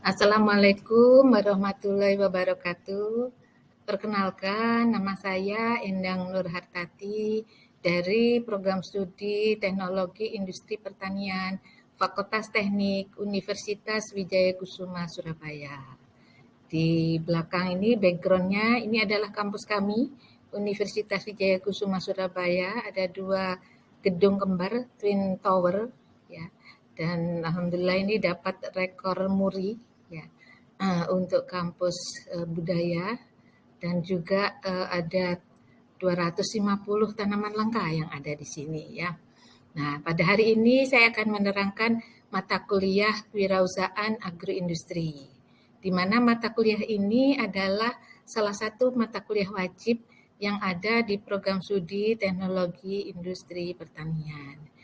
Assalamualaikum warahmatullahi wabarakatuh. Perkenalkan, nama saya Endang Nurhartati dari Program Studi Teknologi Industri Pertanian Fakultas Teknik Universitas Wijaya Kusuma Surabaya. Di belakang ini background-nya ini adalah kampus kami, Universitas Wijaya Kusuma Surabaya. Ada 2 gedung kembar, Twin Tower, ya. Dan alhamdulillah ini dapat rekor muri, ya, untuk kampus budaya, dan juga ada 250 tanaman langka yang ada di sini, ya. Nah, pada hari ini saya akan menerangkan mata kuliah Wirausahaan Agroindustri, di mana mata kuliah ini adalah salah satu mata kuliah wajib yang ada di program studi Teknologi Industri Pertanian.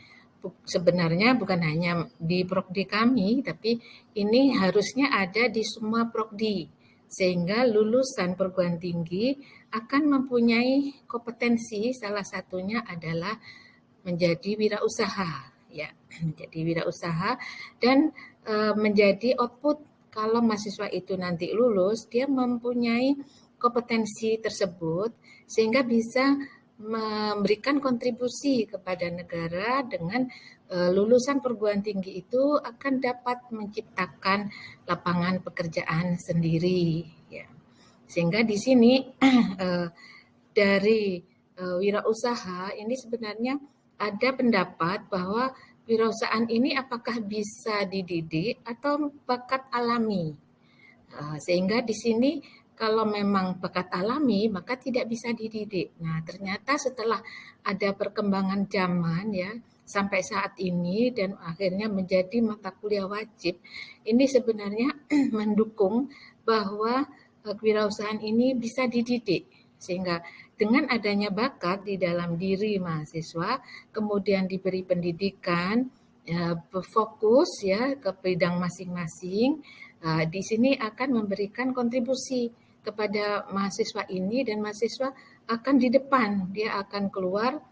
Sebenarnya bukan hanya di prodi kami, tapi ini harusnya ada di semua prodi, sehingga lulusan perguruan tinggi akan mempunyai kompetensi, salah satunya adalah menjadi wirausaha, ya, menjadi wirausaha dan menjadi output kalau mahasiswa itu nanti lulus, dia mempunyai kompetensi tersebut sehingga bisa memberikan kontribusi kepada negara dengan lulusan perguruan tinggi itu akan dapat menciptakan lapangan pekerjaan sendiri, ya. Sehingga di sini dari wirausaha ini sebenarnya ada pendapat bahwa wirausahaan ini apakah bisa dididik atau bakat alami. Sehingga di sini kalau memang bakat alami maka tidak bisa dididik. Nah, ternyata setelah ada perkembangan zaman, ya, sampai saat ini dan akhirnya menjadi mata kuliah wajib, ini sebenarnya mendukung bahwa kewirausahaan ini bisa dididik, sehingga dengan adanya bakat di dalam diri mahasiswa, kemudian diberi pendidikan, fokus, ya, ke bidang masing-masing, di sini akan memberikan kontribusi kepada mahasiswa ini, dan mahasiswa akan di depan, dia akan keluar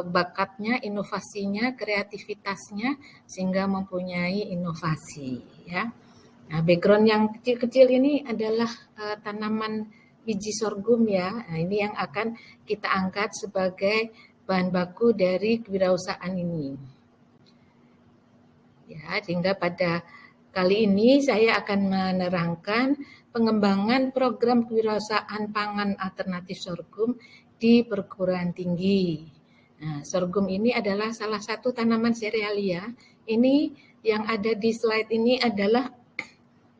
bakatnya, inovasinya, kreativitasnya, sehingga mempunyai inovasi, ya. Nah, background yang kecil-kecil ini adalah tanaman biji sorghum, ya. Nah, ini yang akan kita angkat sebagai bahan baku dari kewirausahaan ini. Ya, sehingga pada kali ini saya akan menerangkan pengembangan program kewirausahaan pangan alternatif sorghum di perguruan tinggi. Nah, sorghum ini adalah salah satu tanaman serealia. Ini yang ada di slide ini adalah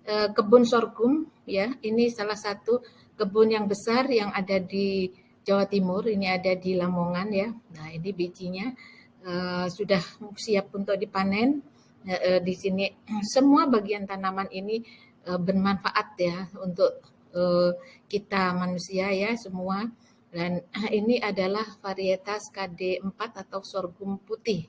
kebun sorghum, ya. Ini salah satu kebun yang besar yang ada di Jawa Timur. Ini ada di Lamongan, ya. Nah, ini bijinya sudah siap untuk dipanen. Di sini semua bagian tanaman ini bermanfaat, ya, untuk kita manusia, ya, semua. Dan ini adalah varietas KD4 atau sorghum putih.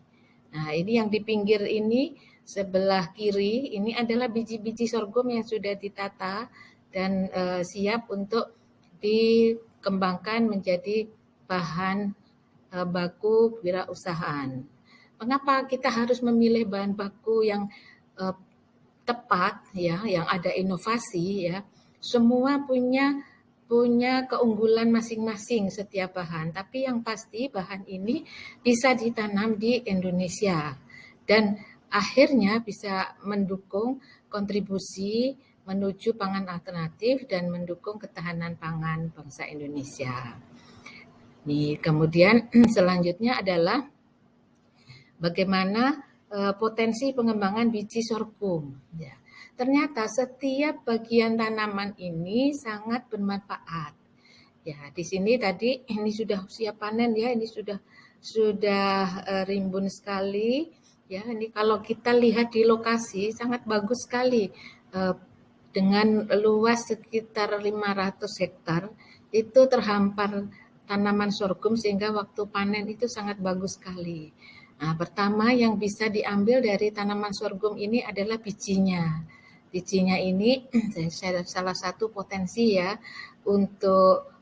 Nah, ini yang di pinggir ini sebelah kiri ini adalah biji-biji sorghum yang sudah ditata dan siap untuk dikembangkan menjadi bahan baku kewirausahaan. Mengapa kita harus memilih bahan baku yang tepat, ya, yang ada inovasi, ya. Semua punya keunggulan masing-masing setiap bahan, tapi yang pasti bahan ini bisa ditanam di Indonesia dan akhirnya bisa mendukung kontribusi menuju pangan alternatif dan mendukung ketahanan pangan bangsa Indonesia. Nih, kemudian selanjutnya adalah bagaimana potensi pengembangan biji sorghum, ya. Ternyata setiap bagian tanaman ini sangat bermanfaat. Ya, di sini tadi ini sudah siap panen, ya. Ini sudah rimbun sekali, ya. Ini kalau kita lihat di lokasi sangat bagus sekali, dengan luas sekitar 500 hektar itu terhampar tanaman sorghum sehingga waktu panen itu sangat bagus sekali. Nah, pertama yang bisa diambil dari tanaman sorghum ini adalah bijinya. Bijinya ini salah satu potensi, ya, untuk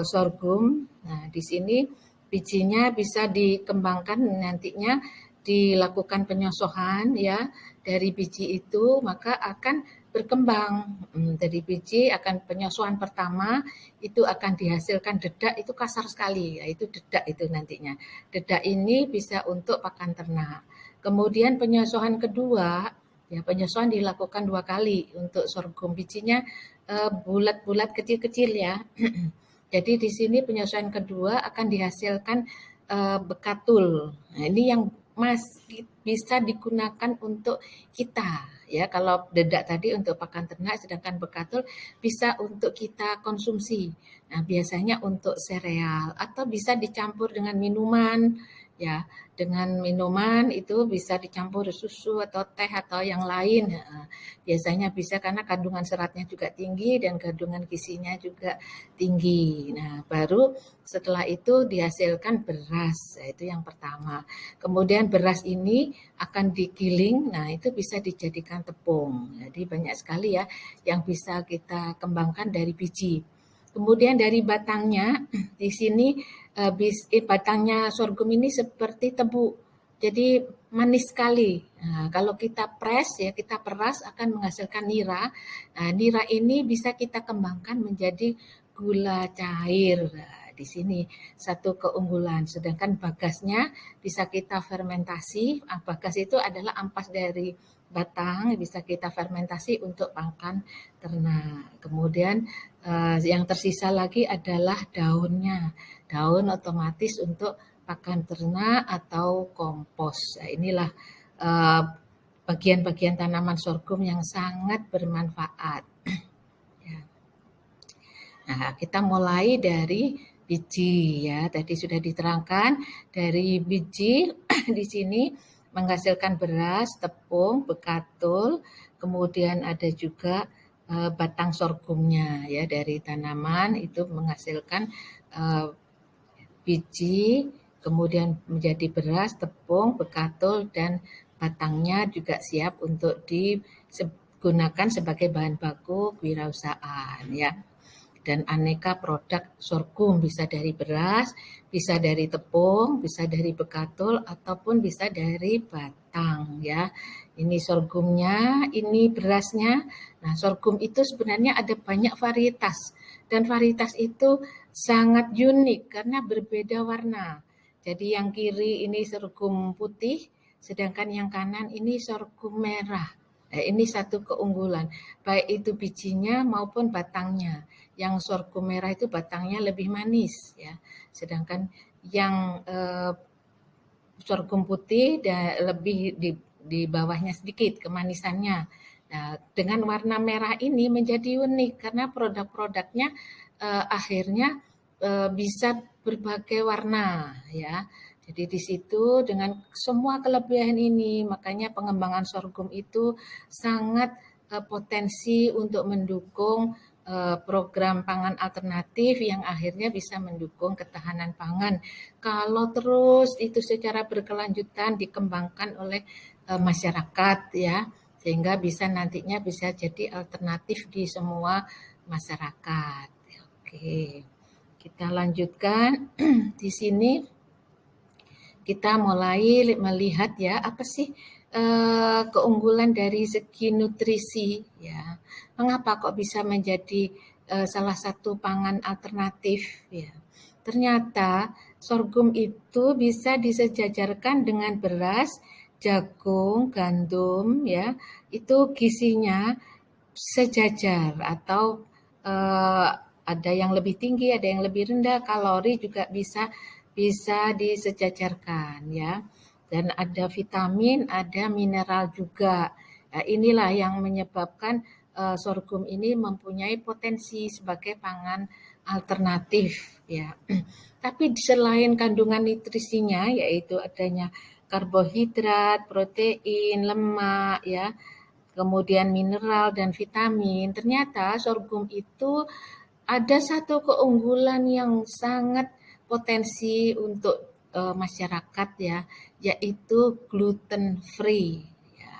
sorghum. Nah, di sini bijinya bisa dikembangkan nantinya dilakukan penyosohan ya dari biji itu, maka akan berkembang. Dari biji akan penyosohan pertama itu akan dihasilkan dedak, itu kasar sekali, ya, itu dedak itu nantinya. Dedak ini bisa untuk pakan ternak. Kemudian penyosohan kedua, ya penyosohan dilakukan 2 kali untuk sorghum, bijinya bulat-bulat kecil-kecil ya. Jadi di sini penyesuaian kedua akan dihasilkan bekatul. Nah, ini yang bisa digunakan untuk kita ya. Kalau dedak tadi untuk pakan ternak, sedangkan bekatul bisa untuk kita konsumsi. Nah, biasanya untuk sereal atau bisa dicampur dengan minuman ya. Dengan minuman itu bisa dicampur susu atau teh atau yang lain. Nah, biasanya bisa karena kandungan seratnya juga tinggi dan kandungan gizinya juga tinggi. Nah, baru setelah itu dihasilkan beras, nah, itu yang pertama. Kemudian beras ini akan digiling, nah itu bisa dijadikan tepung. Jadi banyak sekali ya yang bisa kita kembangkan dari biji. Kemudian dari batangnya, di sini batangnya sorghum ini seperti tebu, jadi manis sekali. Nah, kalau kita press ya, kita peras akan menghasilkan nira. Nah, nira ini bisa kita kembangkan menjadi gula cair. Nah, di sini satu keunggulan. Sedangkan bagasnya bisa kita fermentasi. Bagas itu adalah ampas dari batang, bisa kita fermentasi untuk pakan ternak. Kemudian yang tersisa lagi adalah daunnya. Daun otomatis untuk pakan ternak atau kompos. Nah, inilah bagian-bagian tanaman sorghum yang sangat bermanfaat. Ya. Nah, kita mulai dari biji ya. Tadi sudah diterangkan dari biji di sini menghasilkan beras, tepung, bekatul, kemudian ada juga batang sorghumnya ya, dari tanaman itu menghasilkan biji, kemudian menjadi beras, tepung, bekatul, dan batangnya juga siap untuk digunakan sebagai bahan baku kewirausahaan ya. Dan aneka produk sorghum bisa dari beras, bisa dari tepung, bisa dari bekatul, ataupun bisa dari batang ya. Ini sorghumnya, ini berasnya. Nah, sorghum itu sebenarnya ada banyak varietas dan varietas itu sangat unik karena berbeda warna. Jadi yang kiri ini sorghum putih, sedangkan yang kanan ini sorghum merah. Ini satu keunggulan, baik itu bijinya maupun batangnya. Yang sorghum merah itu batangnya lebih manis ya, sedangkan yang sorghum putih lebih di bawahnya sedikit kemanisannya. Nah, dengan warna merah ini menjadi unik karena produk-produknya akhirnya bisa berbagai warna ya. Jadi di situ dengan semua kelebihan ini, makanya pengembangan sorghum itu sangat potensi untuk mendukung program pangan alternatif yang akhirnya bisa mendukung ketahanan pangan. Kalau terus itu secara berkelanjutan dikembangkan oleh masyarakat ya, sehingga bisa nantinya bisa jadi alternatif di semua masyarakat. Oke, kita lanjutkan di sini. Kita mulai melihat ya apa sih keunggulan dari segi nutrisi ya. Mengapa kok bisa menjadi salah satu pangan alternatif ya. Ternyata sorghum itu bisa disejajarkan dengan beras, jagung, gandum ya. Itu gizinya sejajar atau ada yang lebih tinggi, ada yang lebih rendah, kalori juga bisa disejajarkan ya. Dan ada vitamin, ada mineral juga. Nah, inilah yang menyebabkan sorghum ini mempunyai potensi sebagai pangan alternatif ya. Tapi selain kandungan nutrisinya yaitu adanya karbohidrat, protein, lemak ya, kemudian mineral dan vitamin, ternyata sorghum itu ada satu keunggulan yang sangat potensi untuk masyarakat ya, yaitu gluten free. Ya.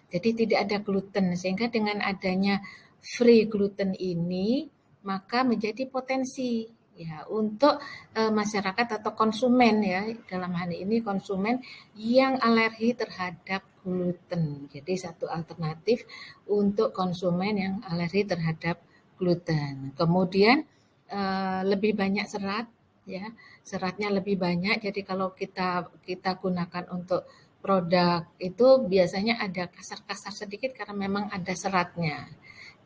Jadi tidak ada gluten, sehingga dengan adanya free gluten ini maka menjadi potensi ya untuk masyarakat atau konsumen ya, dalam hal ini konsumen yang alergi terhadap gluten. Jadi satu alternatif untuk konsumen yang alergi terhadap gluten. Kemudian lebih banyak serat ya, seratnya lebih banyak. Jadi kalau kita gunakan untuk produk itu biasanya ada kasar-kasar sedikit karena memang ada seratnya.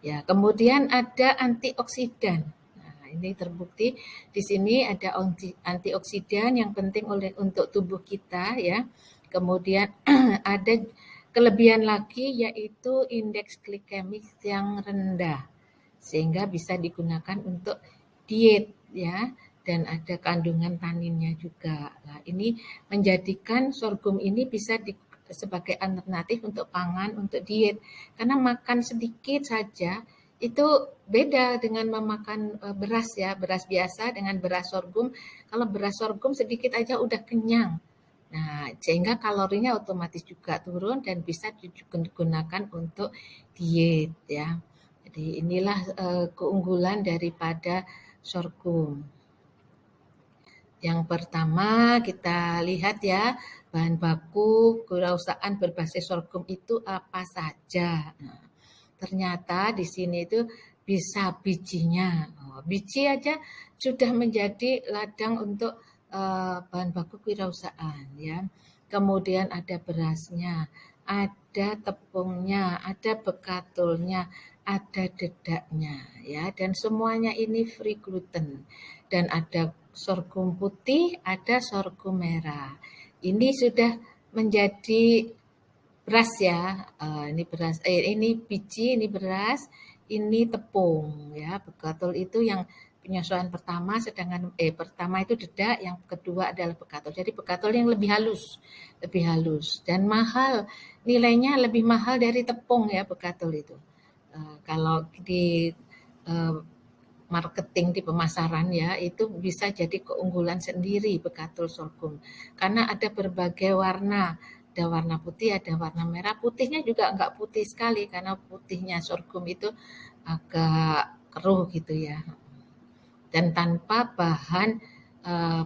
Ya, kemudian ada antioksidan. Nah, ini terbukti di sini ada antioksidan yang penting untuk tubuh kita ya. Kemudian ada kelebihan lagi yaitu indeks glikemik yang rendah sehingga bisa digunakan untuk diet ya, dan ada kandungan taninnya juga. Nah, ini menjadikan sorghum ini bisa sebagai alternatif untuk pangan untuk diet karena makan sedikit saja itu beda dengan memakan beras ya, beras biasa dengan beras sorghum. Kalau beras sorghum sedikit aja udah kenyang. Nah, sehingga kalorinya otomatis juga turun dan bisa digunakan untuk diet ya. Jadi inilah keunggulan daripada sorghum. Yang pertama kita lihat ya, bahan baku kewirausahaan berbasis sorghum itu apa saja. Nah, ternyata di sini itu bisa bijinya. Biji aja sudah menjadi ladang untuk bahan baku kewirausahaan ya. Kemudian ada berasnya, ada tepungnya, ada bekatulnya, ada dedaknya ya, dan semuanya ini free gluten. Dan ada sorghum putih, ada sorghum merah. Ini sudah menjadi beras ya, ini beras, ini biji, ini beras, ini tepung ya. Bekatul itu yang penyesuaian pertama, sedangkan pertama itu dedak, yang kedua adalah bekatul. Jadi bekatul yang lebih halus dan mahal, nilainya lebih mahal dari tepung ya bekatul itu. Kalau di marketing di pemasaran ya, itu bisa jadi keunggulan sendiri bekatul sorghum karena ada berbagai warna. Ada warna putih, ada warna merah. Putihnya juga enggak putih sekali karena putihnya sorghum itu agak keruh gitu ya. Dan tanpa bahan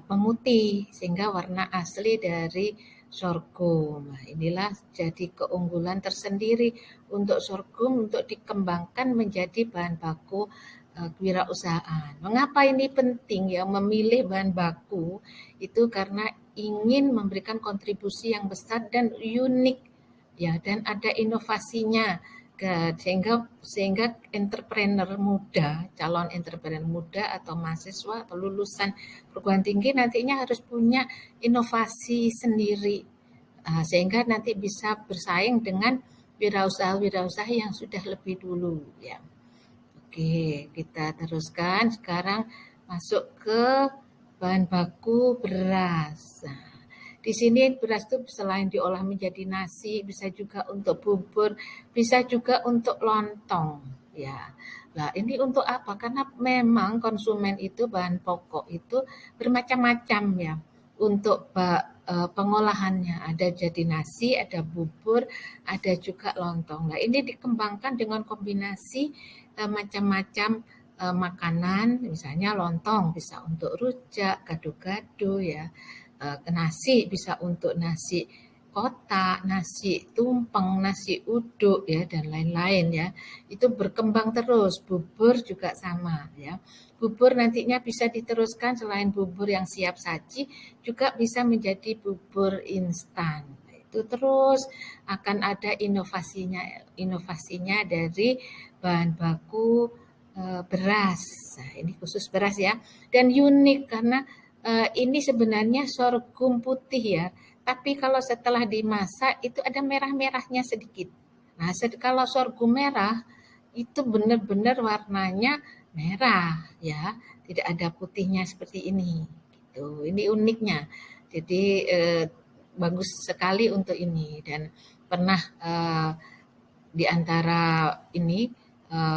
pemutih sehingga warna asli dari sorghum. Nah, inilah jadi keunggulan tersendiri untuk sorghum untuk dikembangkan menjadi bahan baku kewirausahaan. Mengapa ini penting ya memilih bahan baku itu karena ingin memberikan kontribusi yang besar dan unik ya, dan ada inovasinya sehingga entrepreneur muda, calon entrepreneur muda atau mahasiswa atau lulusan perguruan tinggi nantinya harus punya inovasi sendiri sehingga nanti bisa bersaing dengan wirausaha-wirausaha yang sudah lebih dulu ya. Oke, kita teruskan sekarang masuk ke bahan baku beras. Nah, di sini beras itu selain diolah menjadi nasi, bisa juga untuk bubur, bisa juga untuk lontong. Ya, nah ini untuk apa? Karena memang konsumen itu bahan pokok itu bermacam-macam ya. Untuk pengolahannya ada jadi nasi, ada bubur, ada juga lontong. Nah ini dikembangkan dengan kombinasi macam-macam makanan, misalnya lontong bisa untuk rujak, gado-gado ya. Nasi bisa untuk nasi kotak, nasi tumpeng, nasi uduk ya dan lain-lain ya. Itu berkembang terus. Bubur juga sama ya. Bubur nantinya bisa diteruskan selain bubur yang siap saji juga bisa menjadi bubur instan. Itu terus akan ada inovasinya dari bahan baku beras. Nah, ini khusus beras ya. Dan unik karena ini sebenarnya sorghum putih ya, tapi kalau setelah dimasak itu ada merah-merahnya sedikit. Nah, kalau sorghum merah itu benar-benar warnanya merah ya, tidak ada putihnya seperti ini. Gitu. Ini uniknya. Jadi bagus sekali untuk ini dan pernah di antara ini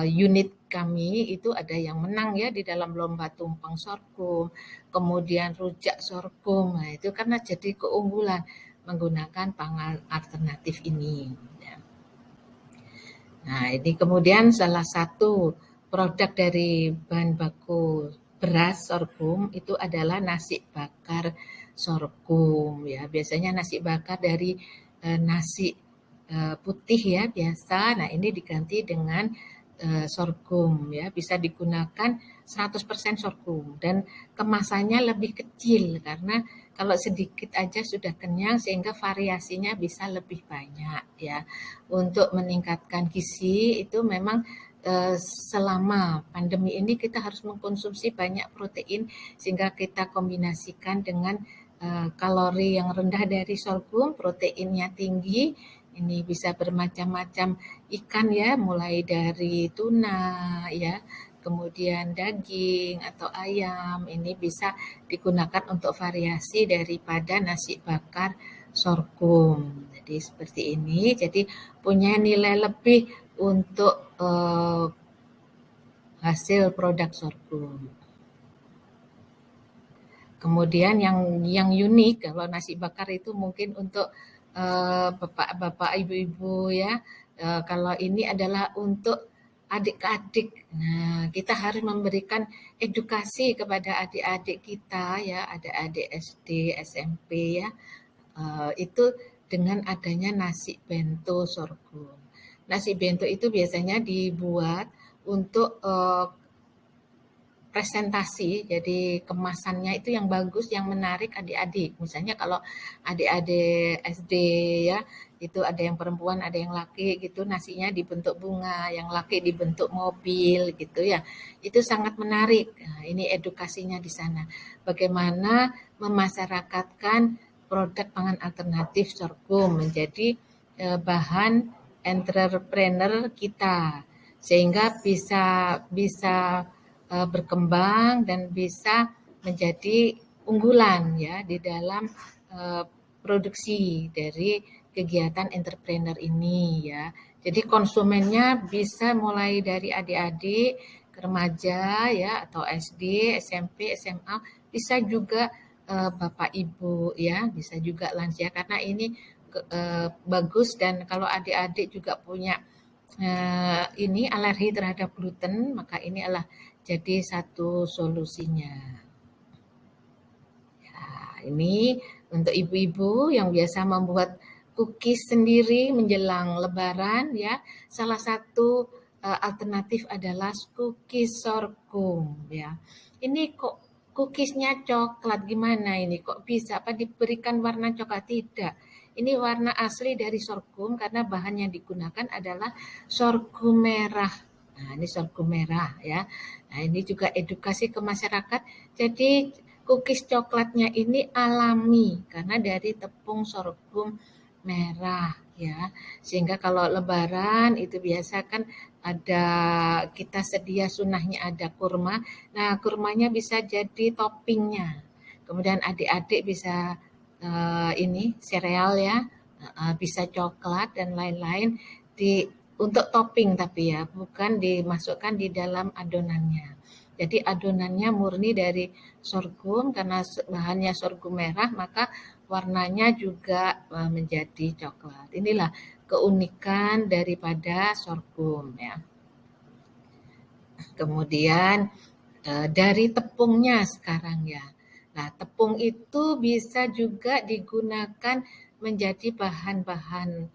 unit kami itu ada yang menang ya di dalam lomba tumpeng sorghum, kemudian rujak sorghum. Nah, itu karena jadi keunggulan menggunakan pangan alternatif ini. Ya. Nah, ini kemudian salah satu produk dari bahan baku beras sorghum itu adalah nasi bakar sorghum ya. Biasanya nasi bakar dari nasi putih ya biasa. Nah, ini diganti dengan sorghum ya. Bisa digunakan 100% sorghum dan kemasannya lebih kecil karena kalau sedikit aja sudah kenyang sehingga variasinya bisa lebih banyak ya. Untuk meningkatkan gizi itu memang selama pandemi ini kita harus mengkonsumsi banyak protein sehingga kita kombinasikan dengan kalori yang rendah dari sorghum, proteinnya tinggi. Ini bisa bermacam-macam ikan ya, mulai dari tuna ya, kemudian daging atau ayam. Ini bisa digunakan untuk variasi daripada nasi bakar sorghum. Jadi seperti ini. Jadi punya nilai lebih untuk hasil produk sorghum. Kemudian yang unik kalau nasi bakar itu mungkin untuk bapak-bapak, ibu-ibu ya. Kalau ini adalah untuk adik-adik. Nah, kita harus memberikan edukasi kepada adik-adik kita ya, ada adik SD, SMP ya. Itu dengan adanya nasi bento sorghum. Nasi bento itu biasanya dibuat untuk presentasi, jadi kemasannya itu yang bagus, yang menarik adik-adik. Misalnya kalau adik-adik SD ya, itu ada yang perempuan, ada yang laki gitu, nasinya dibentuk bunga, yang laki dibentuk mobil gitu ya. Itu sangat menarik. Nah, ini edukasinya di sana. Bagaimana memasyarakatkan produk pangan alternatif sorghum menjadi bahan entrepreneur kita sehingga bisa bisa berkembang dan bisa menjadi unggulan ya di dalam produksi dari kegiatan entrepreneur ini ya. Jadi konsumennya bisa mulai dari adik-adik, remaja ya atau SD, SMP, SMA, bisa juga Bapak Ibu ya, bisa juga lansia karena ini bagus dan kalau adik-adik juga punya ini alergi terhadap gluten, maka ini adalah jadi satu solusinya. Ya, ini untuk ibu-ibu yang biasa membuat cookies sendiri menjelang Lebaran ya. Salah satu alternatif adalah cookies sorghum ya. Ini kok cookiesnya coklat gimana ini? Kok bisa apa diberikan warna coklat? Tidak. Ini warna asli dari sorghum karena bahan yang digunakan adalah sorghum merah. Nah, ini sorghum merah ya. Nah, ini juga edukasi ke masyarakat. Jadi cookies coklatnya ini alami karena dari tepung sorghum merah ya. Sehingga kalau lebaran itu biasa kan ada kita sedia sunahnya ada kurma. Nah, kurmanya bisa jadi toppingnya. Kemudian adik-adik bisa ini sereal ya, bisa coklat dan lain-lain di untuk topping tapi ya, bukan dimasukkan di dalam adonannya. Jadi adonannya murni dari sorghum karena bahannya sorghum merah maka warnanya juga menjadi coklat. Inilah keunikan daripada sorghum ya. Kemudian dari tepungnya sekarang ya. Nah, tepung itu bisa juga digunakan menjadi bahan-bahan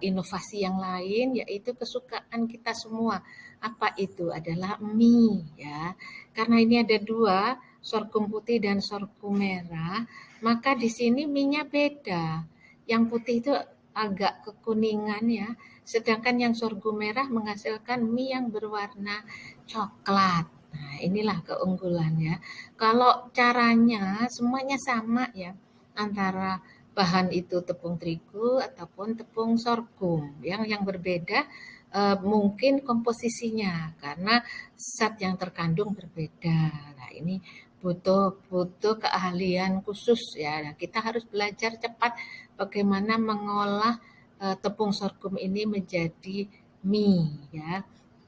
inovasi yang lain, yaitu kesukaan kita semua. Apa itu? Adalah mie ya. Karena ini ada dua, sorghum putih dan sorghum merah, maka di sini mie-nya beda. Yang putih itu agak kekuningan ya, sedangkan yang sorghum merah menghasilkan mie yang berwarna coklat. Nah, inilah keunggulannya. Kalau caranya semuanya sama ya, antara bahan itu tepung terigu ataupun tepung sorghum. Yang berbeda mungkin komposisinya karena zat yang terkandung berbeda. Nah, ini butuh keahlian khusus ya. Nah, kita harus belajar cepat bagaimana mengolah tepung sorghum ini menjadi mie ya.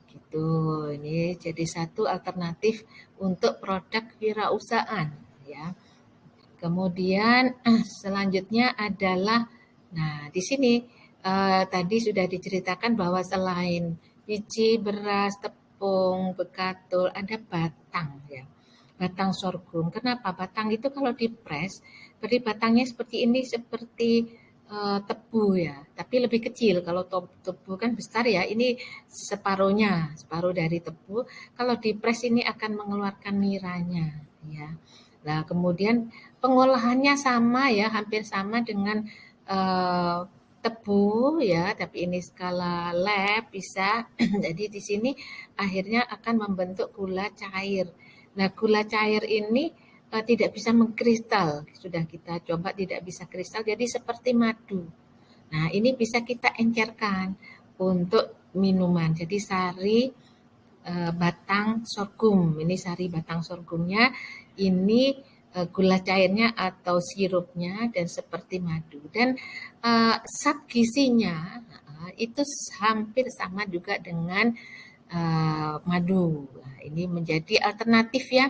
Gitu. Ini jadi satu alternatif untuk produk wirausahaan ya. Kemudian selanjutnya adalah nah di sini tadi sudah diceritakan bahwa selain biji, beras, tepung, bekatul, ada batang ya. Batang sorghum. Kenapa? Batang itu kalau dipres, berarti batangnya seperti ini, seperti tebu ya, tapi lebih kecil. Kalau tebu kan besar ya, ini separuhnya, separuh dari tebu. Kalau dipres ini akan mengeluarkan niranya ya. Nah, kemudian pengolahannya sama ya, hampir sama dengan tebu ya, tapi ini skala lab bisa. Jadi di sini akhirnya akan membentuk gula cair. Nah, gula cair ini tidak bisa mengkristal. Sudah kita coba tidak bisa kristal, jadi seperti madu. Nah, ini bisa kita encerkan untuk minuman. Jadi sari batang sorghum. Ini sari batang sorghumnya. Ini gula cairnya atau sirupnya dan seperti madu. Dan zat gizinya itu hampir sama juga dengan madu. Nah, ini menjadi alternatif ya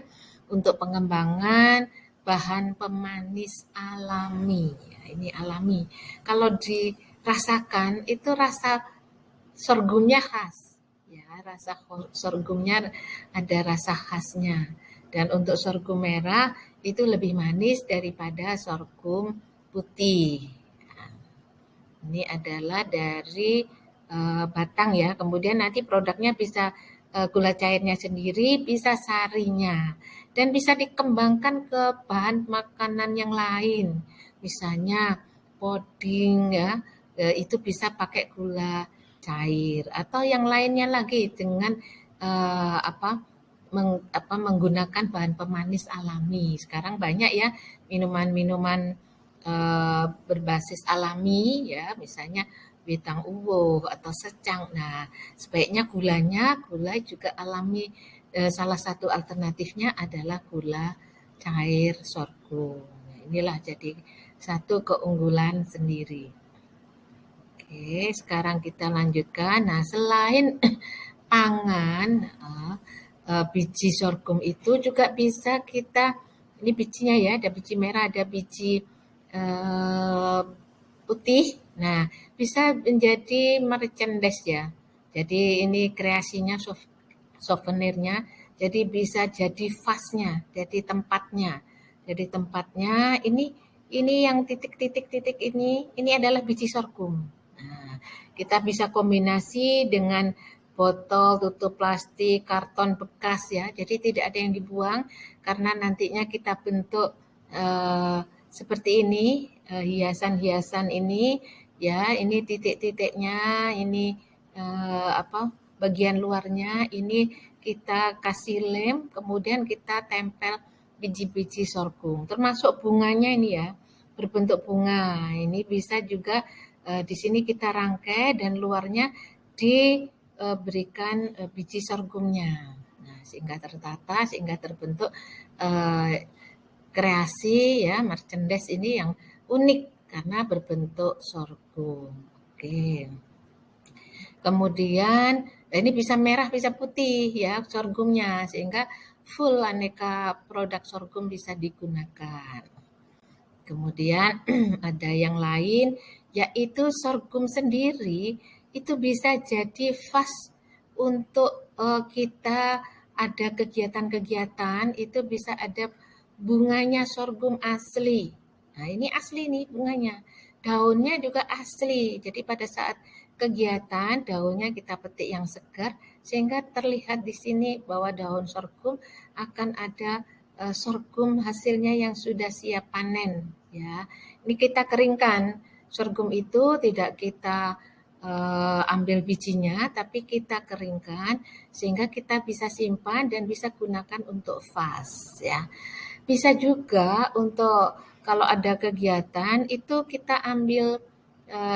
untuk pengembangan bahan pemanis alami. Ya, ini alami. Kalau dirasakan itu rasa sorghumnya khas. Ya, rasa sorghumnya ada rasa khasnya. Dan untuk sorghum merah itu lebih manis daripada sorghum putih. Nah, ini adalah dari batang ya. Kemudian nanti produknya bisa gula cairnya sendiri, bisa sarinya. Dan bisa dikembangkan ke bahan makanan yang lain. Misalnya puding ya, itu bisa pakai gula cair atau yang lainnya lagi dengan menggunakan bahan pemanis alami. Sekarang banyak ya minuman-minuman berbasis alami ya, misalnya Witang Uwo atau secang. Nah, sebaiknya gula juga alami. Salah satu alternatifnya adalah gula cair sorghum. Nah, inilah jadi satu keunggulan sendiri. Oke, sekarang kita lanjutkan. Nah, selain pangan, biji sorghum itu juga bisa kita, ini bijinya ya, ada biji merah, ada biji putih. Nah, bisa menjadi merchandise ya. Jadi ini kreasinya souvenirnya. Jadi bisa jadi vasnya, jadi tempatnya. Jadi tempatnya ini yang titik-titik ini adalah biji sorghum. Nah, kita bisa kombinasi dengan botol, tutup plastik, karton bekas ya. Jadi tidak ada yang dibuang karena nantinya kita bentuk seperti ini, hiasan-hiasan ini ya, ini titik-titiknya, ini bagian luarnya, ini kita kasih lem, kemudian kita tempel biji-biji sorghum. Termasuk bunganya ini ya, berbentuk bunga. Ini bisa juga di sini kita rangkai dan luarnya diberikan biji sorghumnya. Nah, sehingga tertata, sehingga terbentuk kreasi ya, merchandise ini yang unik karena berbentuk sorghum. Oke. Kemudian ini bisa merah, bisa putih ya sorghumnya, sehingga full aneka produk sorghum bisa digunakan. Kemudian ada yang lain, yaitu sorghum sendiri itu bisa jadi vas untuk kita ada kegiatan-kegiatan, itu bisa ada bunganya sorghum asli. Nah, ini asli nih bunganya. Daunnya juga asli. Jadi pada saat kegiatan daunnya kita petik yang segar sehingga terlihat di sini bahwa daun sorghum akan ada sorghum hasilnya yang sudah siap panen ya. Ini kita keringkan. Sorghum itu tidak kita ambil bijinya tapi kita keringkan sehingga kita bisa simpan dan bisa gunakan untuk vas ya. Bisa juga untuk kalau ada kegiatan itu kita ambil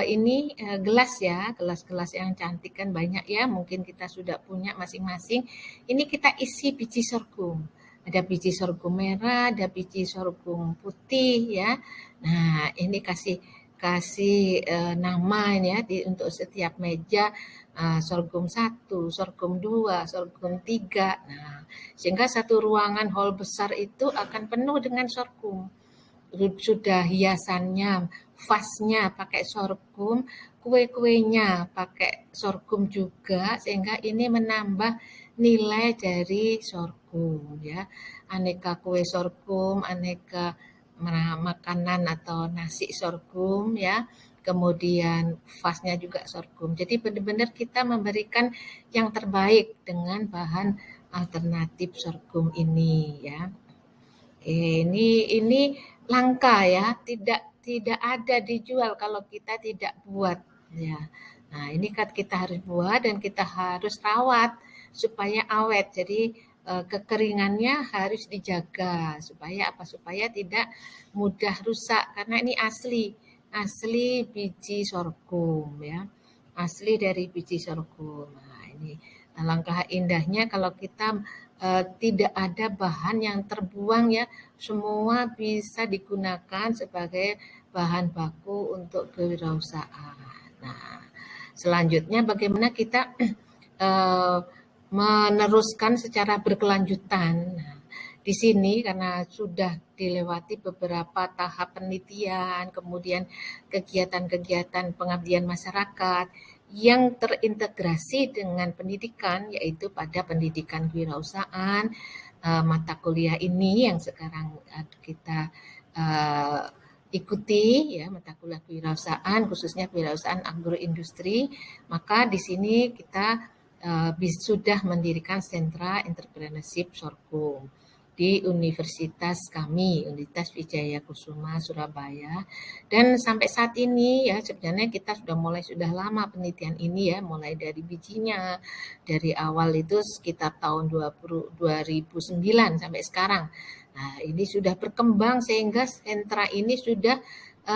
ini gelas ya, gelas-gelas yang cantik kan banyak ya, mungkin kita sudah punya masing-masing. Ini kita isi biji sorghum. Ada biji sorghum merah, ada biji sorghum putih ya. Nah, ini kasih nama ini ya untuk setiap meja sorghum 1, sorghum 2, sorghum 3. Nah, sehingga satu ruangan hall besar itu akan penuh dengan sorghum. Sudah hiasannya, vasnya pakai sorghum, kue-kuenya pakai sorghum juga, sehingga ini menambah nilai dari sorghum ya. Aneka kue sorghum, aneka makanan atau nasi sorghum ya. Kemudian vasnya juga sorghum. Jadi benar-benar kita memberikan yang terbaik dengan bahan alternatif sorghum ini ya. Oke, ini langka ya, tidak ada dijual kalau kita tidak buat ya. Nah, ini kan kita harus buat dan kita harus rawat supaya awet. Jadi kekeringannya harus dijaga supaya apa? Supaya tidak mudah rusak karena ini asli biji sorghum ya. Asli dari biji sorghum. Nah, ini alangkah indahnya kalau kita tidak ada bahan yang terbuang ya, semua bisa digunakan sebagai bahan baku untuk kewirausahaan. Nah, selanjutnya bagaimana kita meneruskan secara berkelanjutan. Nah, di sini karena sudah dilewati beberapa tahap penelitian, kemudian kegiatan-kegiatan pengabdian masyarakat yang terintegrasi dengan pendidikan, yaitu pada pendidikan kewirausahaan, mata kuliah ini yang sekarang kita ikuti ya, mata kuliah kewirausahaan, khususnya kewirausahaan agroindustri. Maka di sini kita sudah mendirikan sentra entrepreneurship sorghum di universitas kami, Universitas Wijaya Kusuma Surabaya. Dan sampai saat ini ya sebenarnya kita sudah lama penelitian ini ya, mulai dari bijinya, dari awal itu sekitar tahun 2009 sampai sekarang. Nah, ini sudah berkembang sehingga sentra ini sudah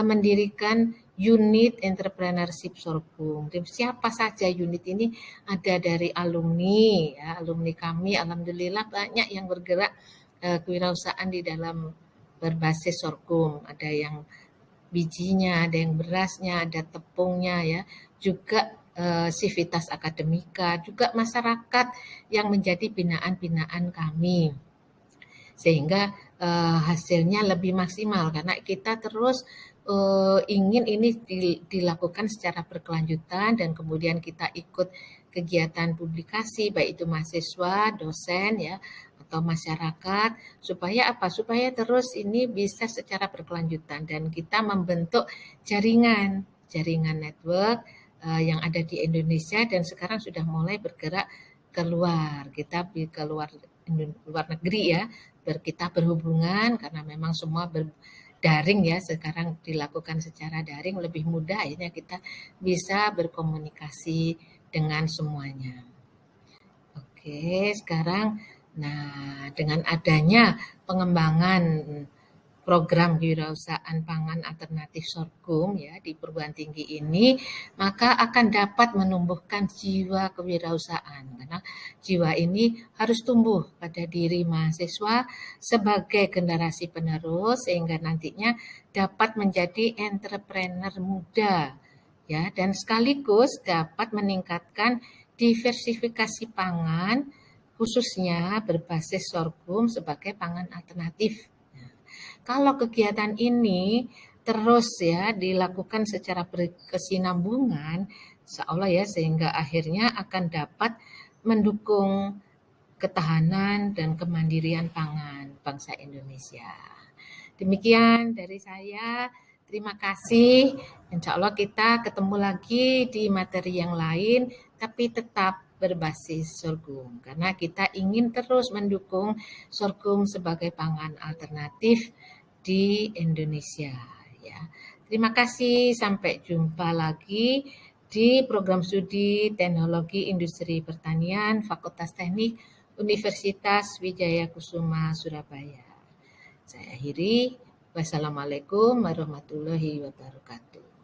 mendirikan unit entrepreneurship sorghum. Siapa saja unit ini? Ada dari alumni, ya, alumni kami, alhamdulillah banyak yang bergerak kewirausahaan di dalam berbasis sorghum. Ada yang bijinya, ada yang berasnya, ada tepungnya ya. Juga Civitas Akademika, juga masyarakat yang menjadi binaan-binaan kami. Sehingga hasilnya lebih maksimal karena kita terus ingin ini dilakukan secara berkelanjutan dan kemudian kita ikut kegiatan publikasi baik itu mahasiswa, dosen ya atau masyarakat supaya apa? Supaya terus ini bisa secara berkelanjutan dan kita membentuk jaringan network yang ada di Indonesia dan sekarang sudah mulai bergerak keluar. Kita keluar luar negeri ya, kita berhubungan karena memang semua daring ya, sekarang dilakukan secara daring lebih mudah, akhirnya kita bisa berkomunikasi dengan semuanya. Oke, sekarang dengan adanya pengembangan program kewirausahaan pangan alternatif sorghum ya di perguruan tinggi ini, maka akan dapat menumbuhkan jiwa kewirausahaan karena jiwa ini harus tumbuh pada diri mahasiswa sebagai generasi penerus sehingga nantinya dapat menjadi entrepreneur muda ya dan sekaligus dapat meningkatkan diversifikasi pangan khususnya berbasis sorghum sebagai pangan alternatif. Kalau kegiatan ini terus ya dilakukan secara berkesinambungan, insya Allah ya sehingga akhirnya akan dapat mendukung ketahanan dan kemandirian pangan bangsa Indonesia. Demikian dari saya. Terima kasih. Insya Allah kita ketemu lagi di materi yang lain, tapi tetap berbasis sorghum. Karena kita ingin terus mendukung sorghum sebagai pangan alternatif di Indonesia. Ya. Terima kasih. Sampai jumpa lagi di program studi Teknologi Industri Pertanian Fakultas Teknik Universitas Wijaya Kusuma Surabaya. Saya akhiri. Wassalamualaikum warahmatullahi wabarakatuh.